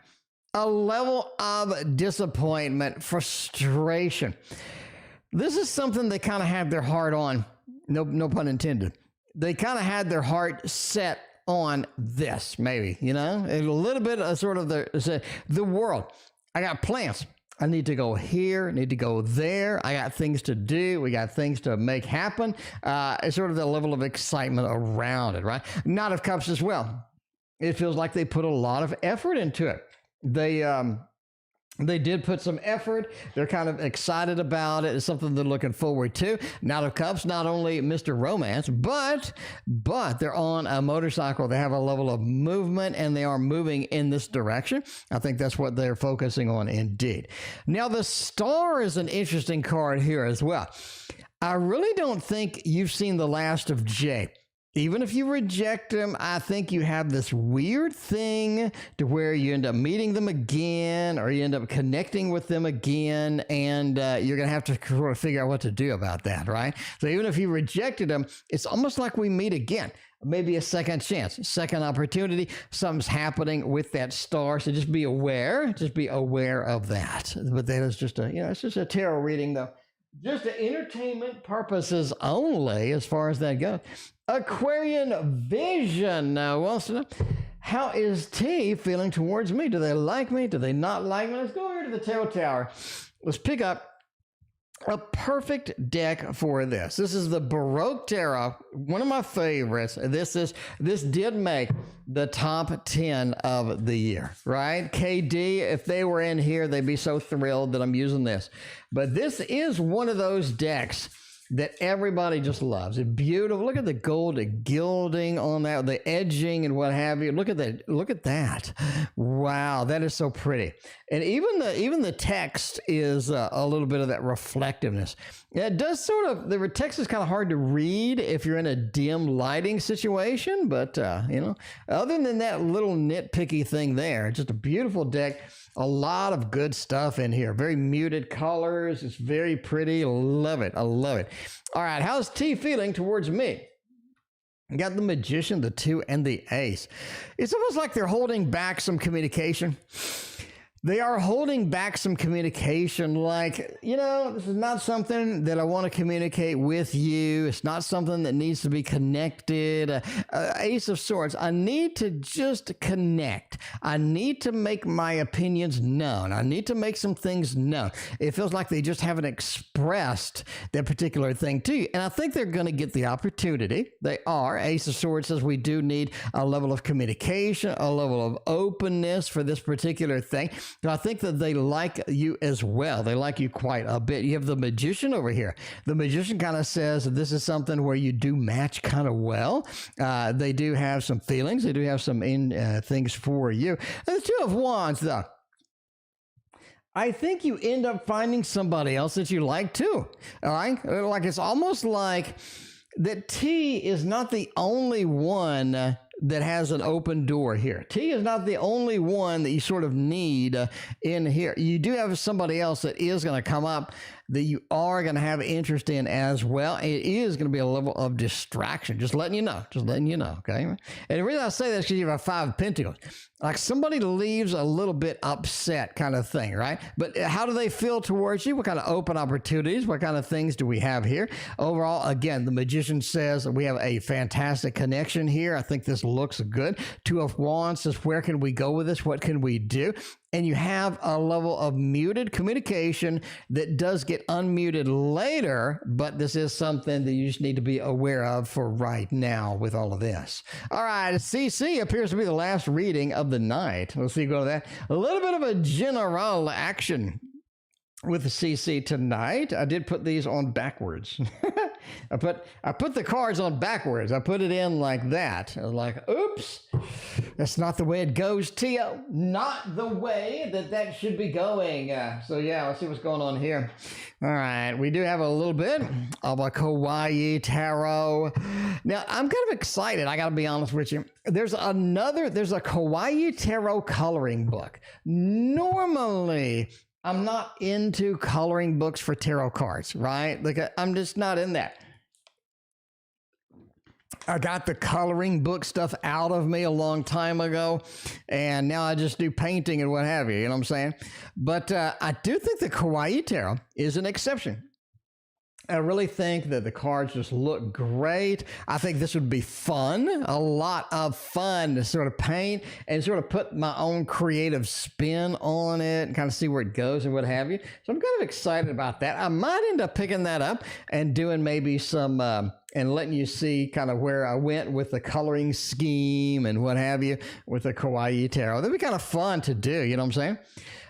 A level of disappointment, frustration. This is something they kind of have their heart on. No pun intended. They kind of had their heart set on this, maybe, a little bit of sort of the world. I got plans. I need to go here, need to go there. I got things to do. We got things to make happen. It's sort of the level of excitement around it, right? Nine of Cups as well. It feels like they put a lot of effort into it. They did put some effort. They're kind of excited about it. It's something they're looking forward to. Nine of Cups, not only Mr. Romance, but they're on a motorcycle. They have a level of movement, and they are moving in this direction. I think that's what they're focusing on indeed. Now, the Star is an interesting card here as well. I really don't think you've seen the last of Jay. Even if you reject him, I think you have this weird thing to where you end up meeting them again, or you end up connecting with them again, and you're going to have to sort of figure out what to do about that, right? So even if you rejected him, it's almost like we meet again. Maybe a second chance, second opportunity. Something's happening with that star, so just be aware. Just be aware of that. But that is just it's just a tarot reading, though. Just to entertainment purposes only, as far as that goes. Aquarian Vision wants to know, how is T feeling towards me? Do they like me? Do they not like me? Let's go over to the Tarot Tower. Let's pick up a perfect deck for this. This is the Baroque Tarot, one of my favorites. This did make the top 10 of the year, right? KD, if they were in here, they'd be so thrilled that I'm using this. But this is one of those decks that everybody just loves. It's beautiful. Look at the gold gilding on that, the edging and what have you. Look at that. Look at that. Wow, that is so pretty. And even the text is a little bit of that reflectiveness. It does sort of, the text is kind of hard to read if you're in a dim lighting situation, but other than that little nitpicky thing there, just a beautiful deck. A lot of good stuff in here. Very muted colors. It's very pretty. Love it. I love it. All right. How's T feeling towards me? You got the Magician, the 2, and the Ace. It's almost like they're holding back some communication. They are holding back some communication, like, this is not something that I want to communicate with you. It's not something that needs to be connected. Ace of Swords, I need to just connect. I need to make my opinions known. I need to make some things known. It feels like they just haven't expressed that particular thing to you. And I think they're going to get the opportunity. They are. Ace of Swords says we do need a level of communication, a level of openness for this particular thing. So I think that they like you as well. They like you quite a bit. You have the Magician over here. The Magician kind of says that this is something where you do match kind of well. They do have some feelings. They do have some things for you. And the 2 of Wands, though. I think you end up finding somebody else that you like too. All right? Like, it's almost like that T is not the only one that has an open door here. T is not the only one that you sort of need in here. You do have somebody else that is going to come up that you are going to have interest in as well. It is going to be a level of distraction. Just letting you know. Just letting you know, okay? And the reason I say that is because you have a 5 of Pentacles. Like, somebody leaves a little bit upset kind of thing, right? But how do they feel towards you? What kind of open opportunities? What kind of things do we have here? Overall, again, the Magician says we have a fantastic connection here. I think this looks good. 2 of Wands says, where can we go with this? What can we do? And you have a level of muted communication that does get unmuted later, but this is something that you just need to be aware of for right now with all of this. All right, CC appears to be the last reading of the night. Let's see, go to that. A little bit of a general action with the CC tonight. I did put these on backwards. I put the cards on backwards. I put it in like that. I was like, oops, that's not the way it goes, Tio. Not the way that should be going. So yeah, let's see what's going on here. All right, we do have a little bit of a Kawaii Tarot. Now, I'm kind of excited. I got to be honest with you. There's a Kawaii Tarot coloring book. Normally, I'm not into coloring books for tarot cards, right? Like, I'm just not in that. I got the coloring book stuff out of me a long time ago, and now I just do painting and what have you, you know what I'm saying? But I do think the Kawaii Tarot is an exception. I really think that the cards just look great. I think this would be fun, a lot of fun to sort of paint and sort of put my own creative spin on it and kind of see where it goes and what have you. So I'm kind of excited about that. I might end up picking that up and doing maybe some, and letting you see kind of where I went with the coloring scheme and what have you with the Kawaii Tarot. That'd be kind of fun to do, you know what I'm saying?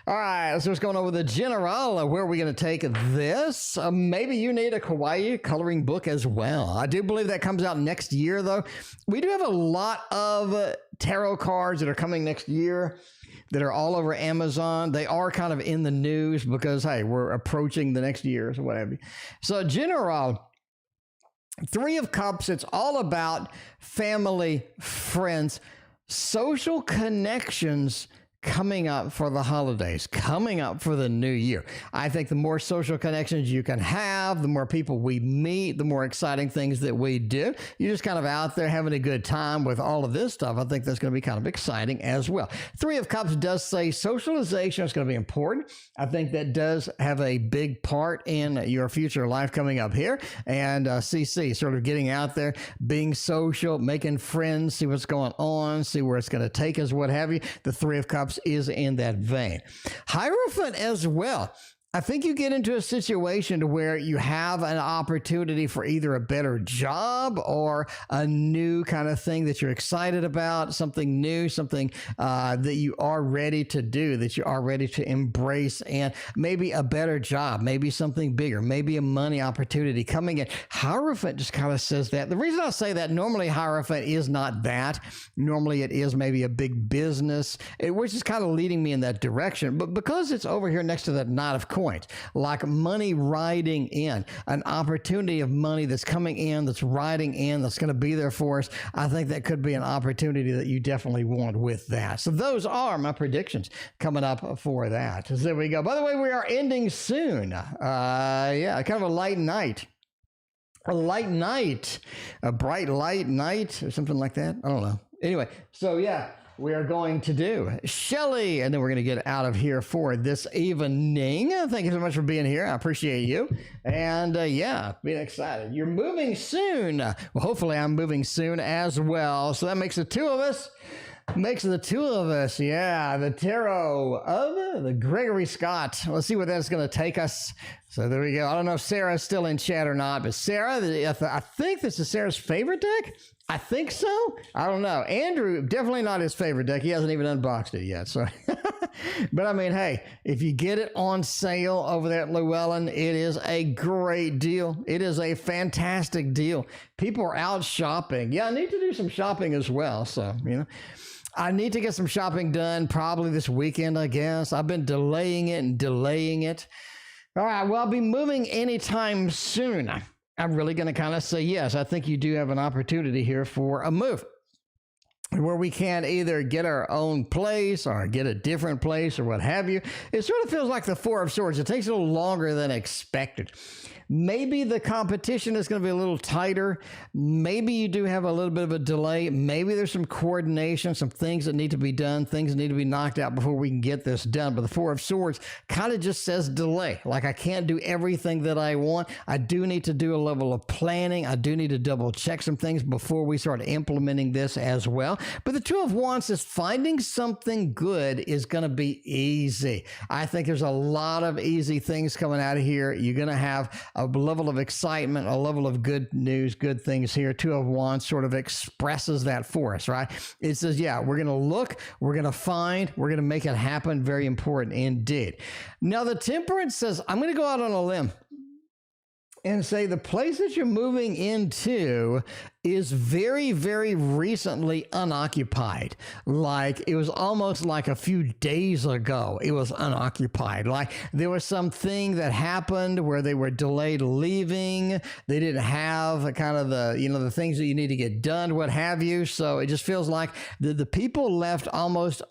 All right, let's see what's going on with the General. Where are we going to take this? Maybe you need a Kawaii coloring book as well. I do believe that comes out next year, though. We do have a lot of tarot cards that are coming next year that are all over Amazon. They are kind of in the news because, hey, we're approaching the next year or whatever. So general, Three of Cups, it's all about family, friends, social connections coming up for the holidays, coming up for the new year. I think the more social connections you can have, the more people we meet, the more exciting things that we do. You're just kind of out there having a good time with all of this stuff. I think that's going to be kind of exciting as well. Three of Cups does say socialization is going to be important. I think that does have a big part in your future life coming up here. And CC, sort of getting out there, being social, making friends, see what's going on, see where it's going to take us, what have you. The Three of Cups is in that vein. Hierophant as well. I think you get into a situation to where you have an opportunity for either a better job or a new kind of thing that you're excited about, something new, something that you are ready to do, that you are ready to embrace, and maybe a better job, maybe something bigger, maybe a money opportunity coming in. Hierophant just kind of says that. The reason I say that, normally Hierophant is not that. Normally it is maybe a big business, which is kind of leading me in that direction. But because it's over here next to that Knight of Coins, like money riding in, an opportunity of money that's coming in, that's riding in, that's going to be there for us, I think that could be an opportunity that you definitely want with that. So those are my predictions coming up for that. So there we go. By the way, we are ending soon. Yeah, kind of a light night. A light night, a bright light night, or something like that. I don't know. Anyway, so yeah, we are going to do Shelly, and then we're going to get out of here for this evening. Thank you so much for being here. I appreciate you. And yeah, being excited. You're moving soon. Well, hopefully I'm moving soon as well. So that makes the two of us. Yeah, the tarot of the Gregory Scott. Let's see where that's going to take us. So there we go. I don't know if Sarah's still in chat or not, but Sarah, I think this is Sarah's favorite deck. I think so. I don't know. Andrew, definitely not his favorite deck. He hasn't even unboxed it yet. So, but I mean, hey, if you get it on sale over there at Llewellyn, it is a great deal. It is a fantastic deal. People are out shopping. Yeah, I need to do some shopping as well. So, you know, I need to get some shopping done probably this weekend, I guess. I've been delaying it. All right, well, I'll be moving anytime soon. I'm really going to kind of say yes. I think you do have an opportunity here for a move where we can either get our own place or get a different place or what have you. It sort of feels like the Four of Swords. It takes a little longer than expected. Maybe the competition is going to be a little tighter. Maybe you do have a little bit of a delay. Maybe there's some coordination, some things that need to be done, things that need to be knocked out before we can get this done. But the Four of Swords kind of just says delay. Like I can't do everything that I want. I do need to do a level of planning. I do need to double check some things before we start implementing this as well. But the Two of Wands is finding something good is going to be easy. I think there's a lot of easy things coming out of here. You're going to have a level of excitement, a level of good news, good things here. Two of Wands sort of expresses that for us, right? It says, yeah, we're going to look, we're going to find, we're going to make it happen. Very important indeed. Now, the Temperance says, I'm going to go out on a limb and say the place that you're moving into is very, very recently unoccupied. Like it was almost like a few days ago, it was unoccupied. Like there was something that happened where they were delayed leaving. They didn't have kind of the, you know, the things that you need to get done, what have you. So it just feels like the people left almost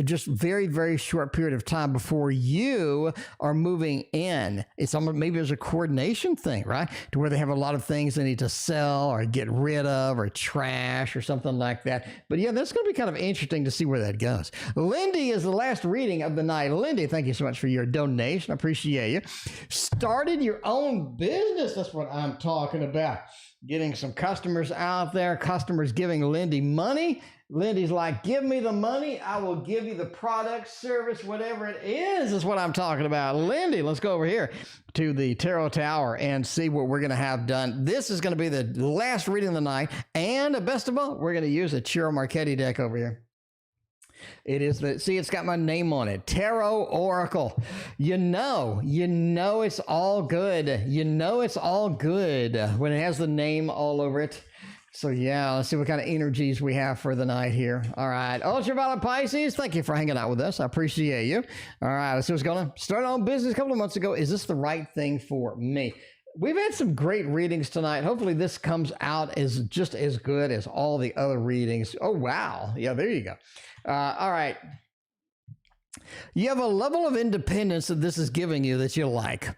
just very, very short period of time before you are moving in. It's almost, maybe there's a coordination thing, right? To where they have a lot of things they need to sell or get rid of or trash or something like that. But yeah, that's going to be kind of interesting to see where that goes. Lindy is the last reading of the night. Lindy, thank you so much for your donation. I appreciate you. Started your own business. That's what I'm talking about. Getting some customers out there, customers giving Lindy money. Lindy's like, give me the money. I will give you the product, service, whatever it is what I'm talking about. Lindy, let's go over here to the Tarot Tower and see what we're going to have done. This is going to be the last reading of the night. And best of all, we're going to use a Ciro Marchetti deck over here. It is the, see, it's got my name on it. TarotOracle. You know it's all good. You know it's all good when it has the name all over it. So yeah, let's see what kind of energies we have for the night here. All right, Ultraviolet Pisces, thank you for hanging out with us. I appreciate you. All right, let's see what's going on. Started on business a couple of months ago. Is this the right thing for me? We've had some great readings tonight. Hopefully this comes out as just as good as all the other readings. Oh, wow. Yeah, there you go. All right. You have a level of independence that this is giving you that you like.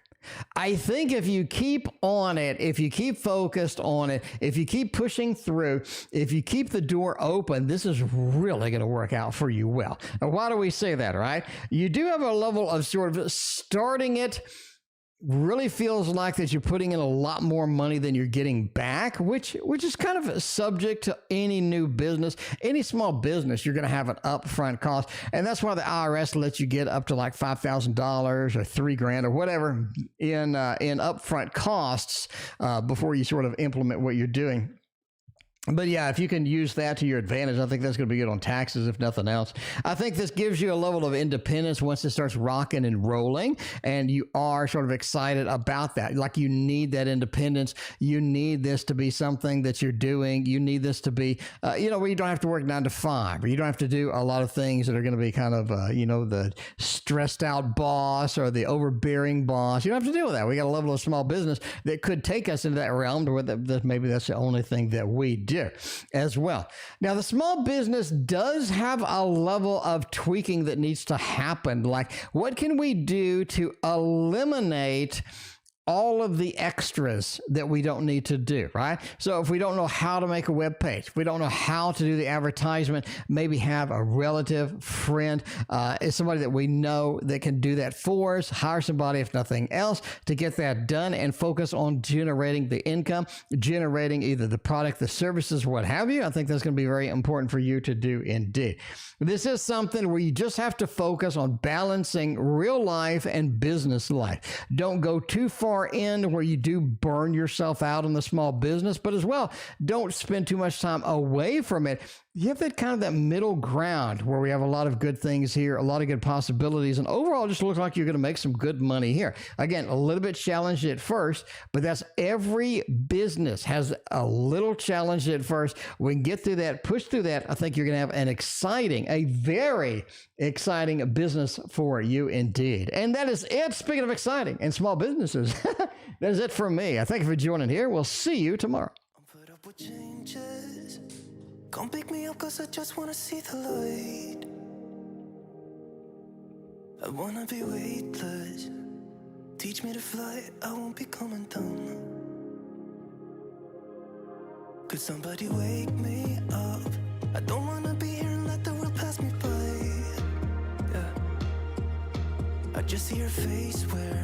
I think if you keep on it, if you keep focused on it, if you keep pushing through, if you keep the door open, this is really going to work out for you well. Now, why do we say that, right? You do have a level of sort of starting it. Really feels like that you're putting in a lot more money than you're getting back, which is kind of subject to any new business. Any small business, you're going to have an upfront cost, and that's why the IRS lets you get up to like $5,000 or $3,000 or whatever in upfront costs before you sort of implement what you're doing. But yeah, if you can use that to your advantage, I think that's going to be good on taxes, if nothing else. I think this gives you a level of independence once it starts rocking and rolling, and you are sort of excited about that. Like you need that independence. You need this to be something that you're doing. You need this to be, where you don't have to work 9 to 5, or you don't have to do a lot of things that are going to be kind of, the stressed out boss or the overbearing boss. You don't have to deal with that. We got a level of small business that could take us into that realm to where maybe that's the only thing that we do as well. Now, the small business does have a level of tweaking that needs to happen. Like, what can we do to eliminate all of the extras that we don't need to do, right? So if we don't know how to make a web page, if we don't know how to do the advertisement, maybe have a relative, friend, is somebody that we know that can do that for us, hire somebody, if nothing else, to get that done and focus on generating the income, generating either the product, the services, what have you. I think that's going to be very important for you to do indeed. This is something where you just have to focus on balancing real life and business life. Don't go too far in where you do burn yourself out in the small business, but as well, don't spend too much time away from it. You have that kind of that middle ground where we have a lot of good things here, a lot of good possibilities, and overall it just looks like you're going to make some good money here. Again, a little bit challenged at first, but that's every business has a little challenge at first. We can get through that, push through that. I think you're going to have a very exciting business for you indeed. And that is it. Speaking of exciting and small businesses, that is it for me. I thank you for joining here. We'll see you tomorrow. Come pick me up, cause I just wanna see the light. I wanna be weightless. Teach me to fly, I won't be coming down. Could somebody wake me up? I don't wanna be here and let the world pass me by. Yeah. I just see your face where